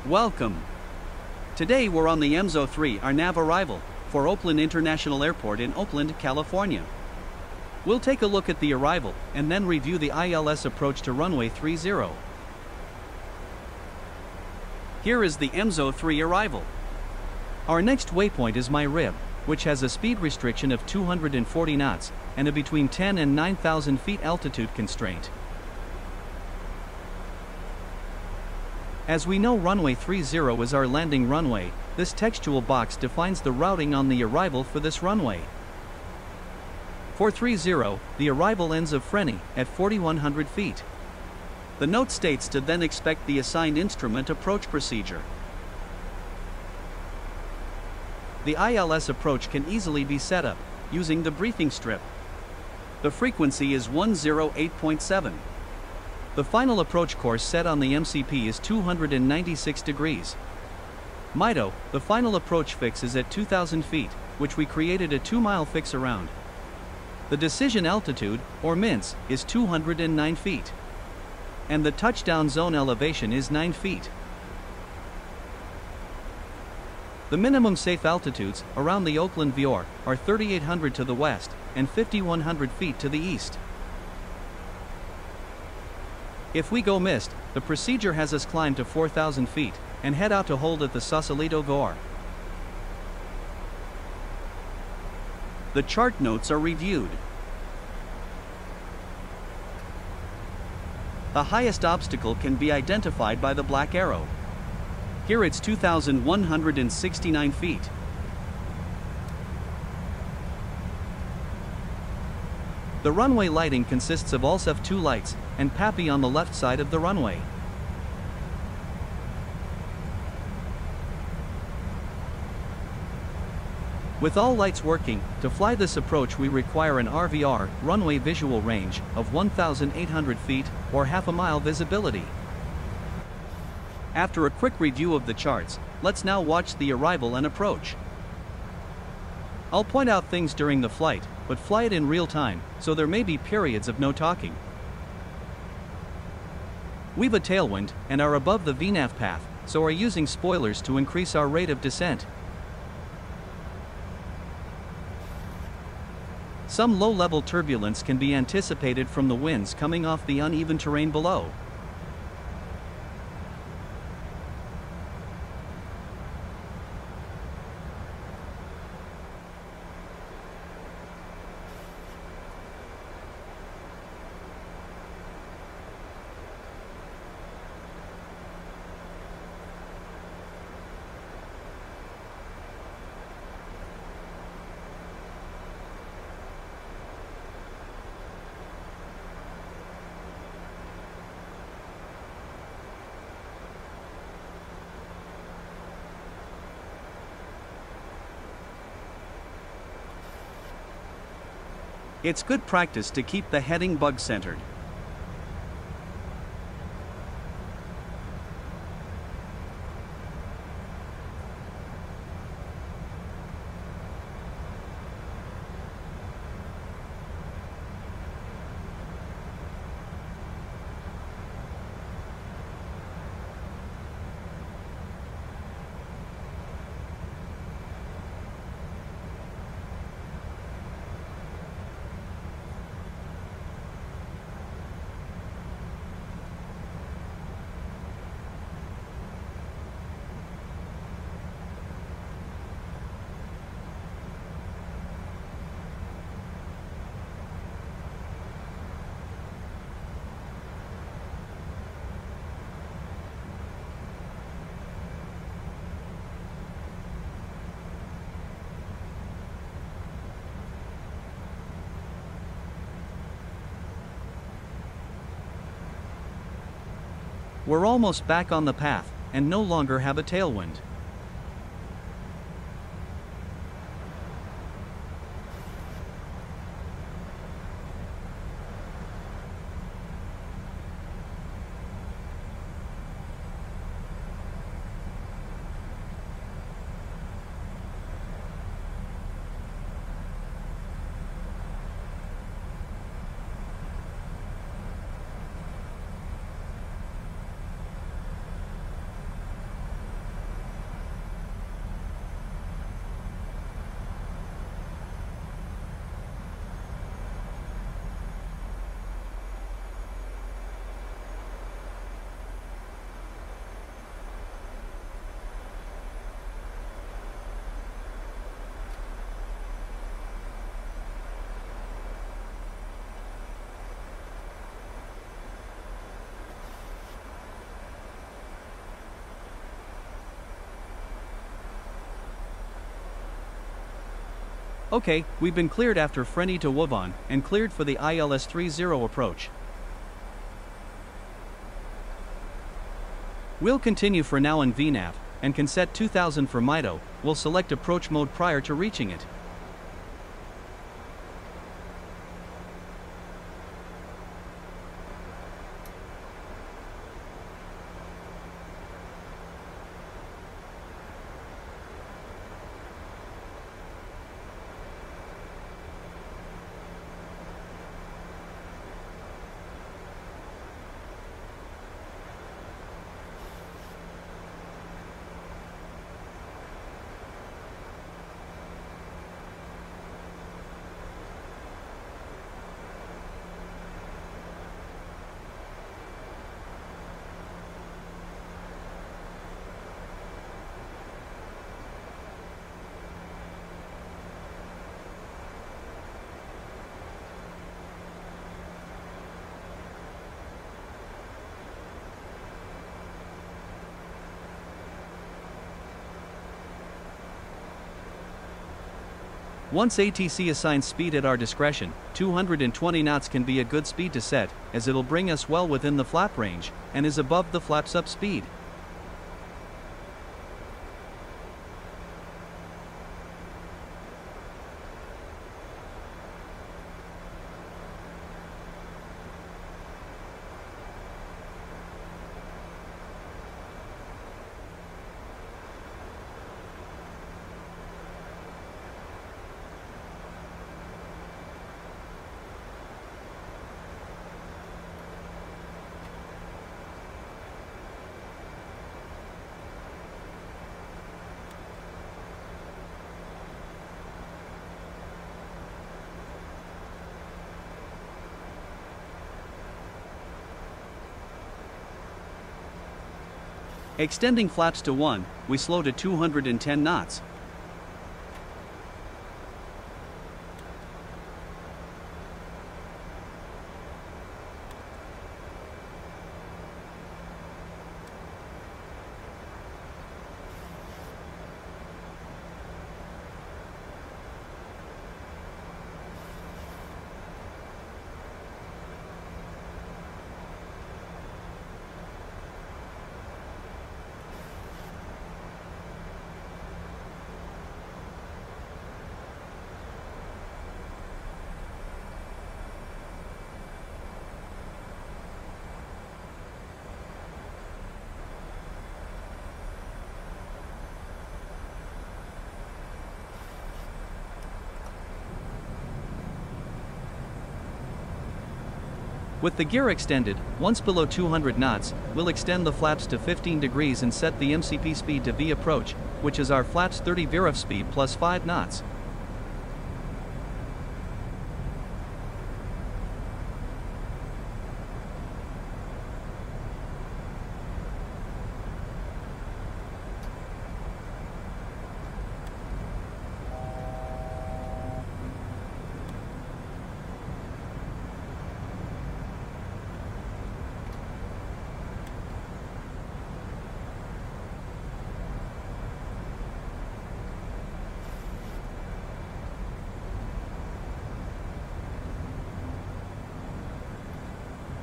Welcome. Today we're on the EMSO-3, our nav arrival, for Oakland International Airport in Oakland, California. We'll take a look at the arrival, and then review the ILS approach to runway 30. Here is the EMSO-3 arrival. Our next waypoint is My Rib, which has a speed restriction of 240 knots, and a between 10 and 9,000 feet altitude constraint. As we know, runway 30 is our landing runway. This textual box defines the routing on the arrival for this runway. For 30, the arrival ends of Frenny at 4,100 feet. The note states to then expect the assigned instrument approach procedure. The ILS approach can easily be set up using the briefing strip. The frequency is 108.7. The final approach course set on the MCP is 296 degrees. MITO, the final approach fix is at 2,000 feet, which we created a 2-mile fix around. The decision altitude, or MINS, is 209 feet. And the touchdown zone elevation is 9 feet. The minimum safe altitudes around the Oakland VOR are 3,800 to the west and 5,100 feet to the east. If we go missed, the procedure has us climb to 4,000 feet and head out to hold at the Sausalito VOR. The chart notes are reviewed. The highest obstacle can be identified by the black arrow. Here it's 2,169 feet. The runway lighting consists of ALSEF-2 lights and PAPI on the left side of the runway. With all lights working, to fly this approach we require an RVR, runway visual range, of 1,800 feet, or half a mile visibility. After a quick review of the charts, let's now watch the arrival and approach. I'll point out things during the flight, but fly it in real time, so there may be periods of no talking. We've a tailwind, and are above the VNAV path, so are using spoilers to increase our rate of descent. Some low-level turbulence can be anticipated from the winds coming off the uneven terrain below. It's good practice to keep the heading bug-centered. We're almost back on the path, and no longer have a tailwind. Okay, we've been cleared after Frenny to Wovan, and cleared for the ILS 30 approach. We'll continue for now in VNAV, and can set 2000 for Mito. We'll select approach mode prior to reaching it. Once ATC assigns speed at our discretion, 220 knots can be a good speed to set, as it'll bring us well within the flap range, and is above the flap's up speed. Extending flaps to 1, we slow to 210 knots. With the gear extended, once below 200 knots, we'll extend the flaps to 15 degrees and set the MCP speed to V approach, which is our flaps 30 VRF speed plus 5 knots.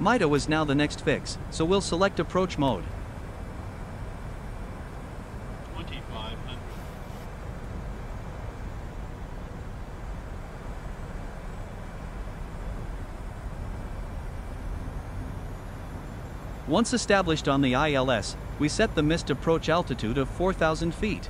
Mito is now the next fix, so we'll select approach mode. 2500. Once established on the ILS, we set the missed approach altitude of 4,000 feet.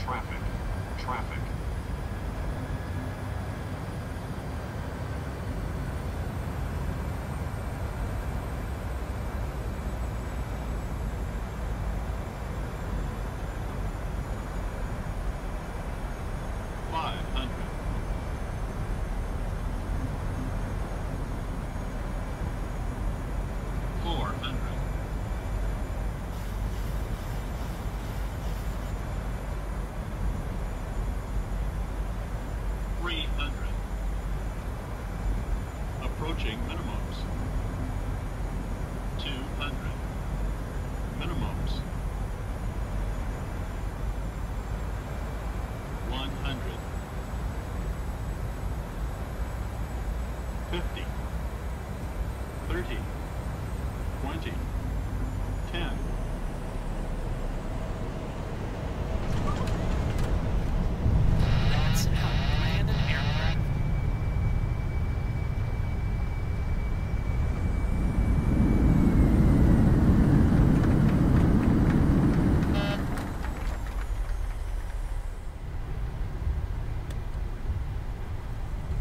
Traffic. Traffic. Approaching minimums. 200. Minimums. 100. 50. 30. 20. 10. That's how you land an aircraft.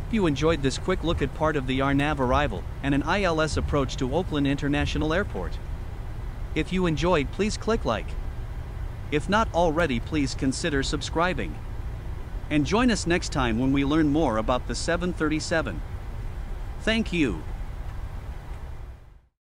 If you enjoyed this quick look at part of the RNAV arrival and an ILS approach to Oakland International Airport. If you enjoyed, please click like. If not already, please consider subscribing. And join us next time when we learn more about the 737. Thank you.